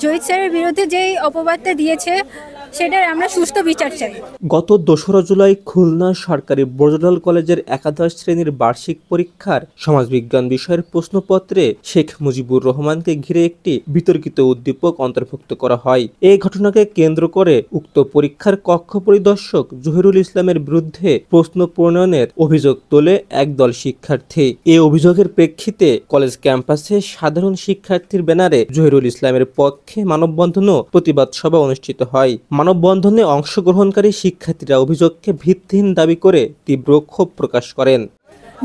জহির স্যারের বিরুদ্ধে যেই অপবাদটা দিয়েছে সেটার আমরা সুষ্ঠু বিচার চাই। গত ২রা জুলাই খুলনা সরকারি বোর্ডাল কলেজের একাদশ শ্রেণীর বার্ষিক পরীক্ষার সমাজবিজ্ঞান বিষয়ের প্রশ্নপত্রে শেখ মুজিবুর রহমানকে ঘিরে একটি বিতর্কিত উদ্দীপক অন্তর্ভুক্ত করা হয়। এই ঘটনাকে কেন্দ্র করে উক্ত পরীক্ষার কক্ষ পরিদর্শক জহিরুল ইসলামের বিরুদ্ধে প্রশ্ন প্রণয়নের অভিযোগ তোলে একদল শিক্ষার্থী। এই অভিযোগের প্রেক্ষিতে কলেজ ক্যাম্পাসে সাধারণ শিক্ষার্থীর ব্যানারে জহিরুল ইসলামের পক্ষে মানববন্ধন ও প্রতিবাদ সভা অনুষ্ঠিত হয়। মানববন্ধনে অংশগ্রহণকারী শিক্ষার্থীরা অভিযোগকে ভিত্তিহীন দাবি করে তীব্র ক্ষোভ প্রকাশ করেন।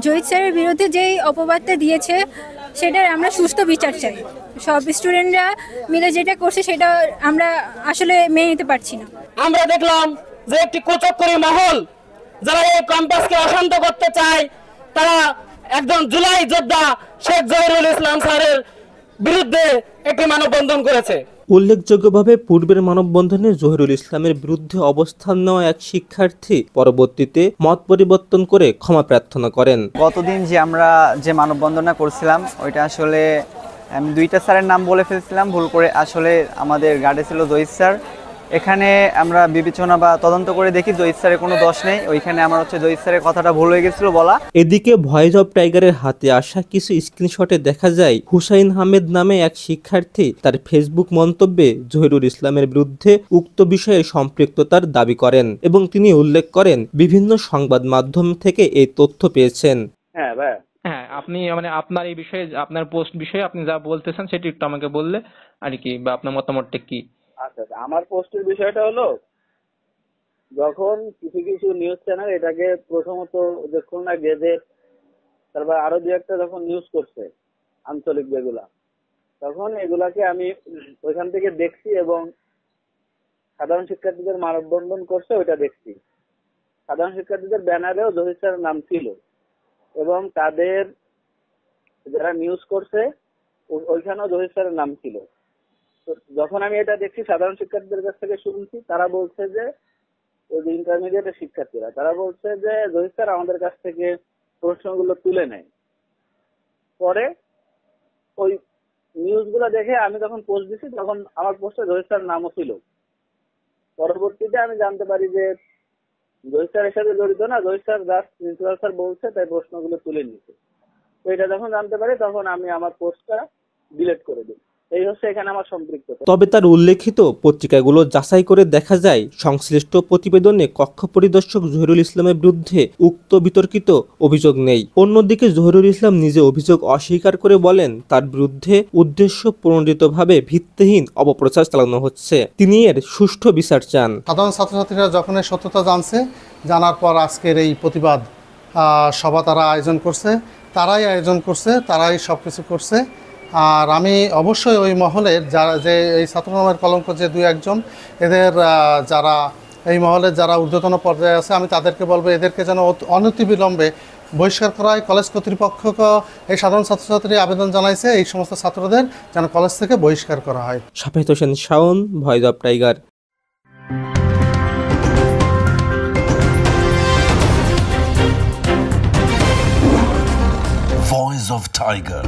জহির স্যারের বিরুদ্ধে যেই অপবাদটা দিয়েছে সেটার আমরা সুষ্ঠু বিচার চাই। সব স্টুডেন্টরা মিলে যেটা করছে সেটা আমরা আসলে মেনে নিতে পারছি না। আমরা দেখলাম যে একটি কুচক্রী মহল যারা এই ক্যাম্পাসকে অশান্ত করতে চায়, তারা একজন জুলাই যোদ্ধা শেখ জহিরুল ইসলাম স্যারের বিরুদ্ধে একটি মানববন্ধন করেছে। উল্লেখযোগ্যভাবে পূর্বের মানববন্ধনে জহিরুল ইসলামের বিরুদ্ধে অবস্থান নেওয়া এক শিক্ষার্থী পরবর্তীতে মত পরিবর্তন করে ক্ষমা প্রার্থনা করেন। গতদিন যে আমরা যে মানববন্ধনটা করছিলাম ওইটা আসলে আমি 2টা স্যারের নাম বলে ফেলছিলাম ভুল করে। আসলে আমাদের গার্ডে ছিল জহির স্যার। এখানে আমরা বিবেচনা বা তদন্ত করে দেখি জহির স্যারের কোনো দোষ নেই। ওইখানে আমার জহির স্যারের কথাটা ভুল হয়ে গেছিল বলা। এদিকে ভয়েস অব টাইগারের হাতে আসা কিছু স্ক্রিনশটে দেখা যায় হুসাইন আহমেদ নামে এক শিক্ষার্থী তার ফেসবুক মন্তব্যে জহিরুল ইসলামের বিরুদ্ধে উক্ত বিষয়ে সম্পৃক্ততার দাবি করেন এবং তিনি উল্লেখ করেন বিভিন্ন সংবাদ মাধ্যম থেকে এই তথ্য পেয়েছেন। হ্যাঁ, আপনি আপনার এই বিষয়ে আপনার পোস্ট বিষয়ে আপনি যা বলতেছেন সেটি একটু আমাকে বললে আর কি, বা আপনার মতামতটা কি? আচ্ছা, আমার পোস্টের বিষয়টা হলো, যখন কিছু কিছু নিউজ চ্যানেল এটাকে প্রথমত যে খুলনা গেজেট, তারপর আরো দু একটা যখন নিউজ করছে আঞ্চলিক যেগুলা, তখন এগুলাকে আমি ওইখান থেকে দেখছি এবং সাধারণ শিক্ষার্থীদের মানববন্ধন করছে ওইটা দেখছি। সাধারণ শিক্ষার্থীদের ব্যানারেও জহির স্যারের নাম ছিল এবং তাদের যারা নিউজ করছে ওইখানেও জহির স্যারের নাম ছিল। যখন আমি এটা দেখছি সাধারণ শিক্ষার্থীদের কাছ থেকে শুনছি, তারা বলছে যে ওই যে ইন্টারমিডিয়েটের শিক্ষার্থীরা তারা বলছে যে জহির স্যার আমাদের কাছ থেকে প্রশ্নগুলো তুলে নেয়। পরে ওই নিউজগুলো দেখে আমি যখন পোস্ট দিছি তখন আমার পোস্টে জহির স্যার নামও ছিল। পরবর্তীতে আমি জানতে পারি যে জহির স্যারের সাথে জড়িত না, Zahir sir just principal sir বলছে তাই প্রশ্নগুলো তুলে নিচ্ছে। তো এটা যখন জানতে পারি তখন আমি আমার পোস্টটা ডিলিট করে দিই। এই হচ্ছে এখানে আমার সম্পৃক্ততা। তবে তার উল্লেখিত পত্রিকাগুলো যাচাই করে দেখা যায় সংশ্লিষ্ট প্রতিবেদনে কক্ষ পরিদর্শক জহিরুল ইসলামের বিরুদ্ধে উক্ত বিতর্কিত অভিযোগ নেই। অন্যদিকে জহিরুল ইসলাম নিজে অভিযোগ অস্বীকার করে বলেন তার বিরুদ্ধে উদ্দেশ্য প্রণোদিতভাবে ভিত্তিহীন অপপ্রচার চালানো হচ্ছে। তিনি এর সুষ্ঠু বিচার চান। সাধারণ ছাত্রছাত্রীরা যখন এই সত্যতা জানার পর আজকের এই প্রতিবাদ সভা তারা আয়োজন করছে, তারাই সব কিছু করছে। আর আমি অবশ্যই ওই মহলের যারা যে এই ছাত্রনামের কলঙ্ক যে 2-1 এদের যারা এই মহলের যারা ঊর্ধ্বতন পর্যায়ে আছে, আমি তাদেরকে বলবো এদেরকে যেন অনতিবিলম্বে বহিষ্কার করা হয়। কলেজ কর্তৃপক্ষকে এই সাধারণ ছাত্রছাত্রী আবেদন জানাইছে এই সমস্ত ছাত্রদের যেন কলেজ থেকে বহিষ্কার করা হয়। Shafet Hossain Shaon, voice of Tiger. Voice of Tiger.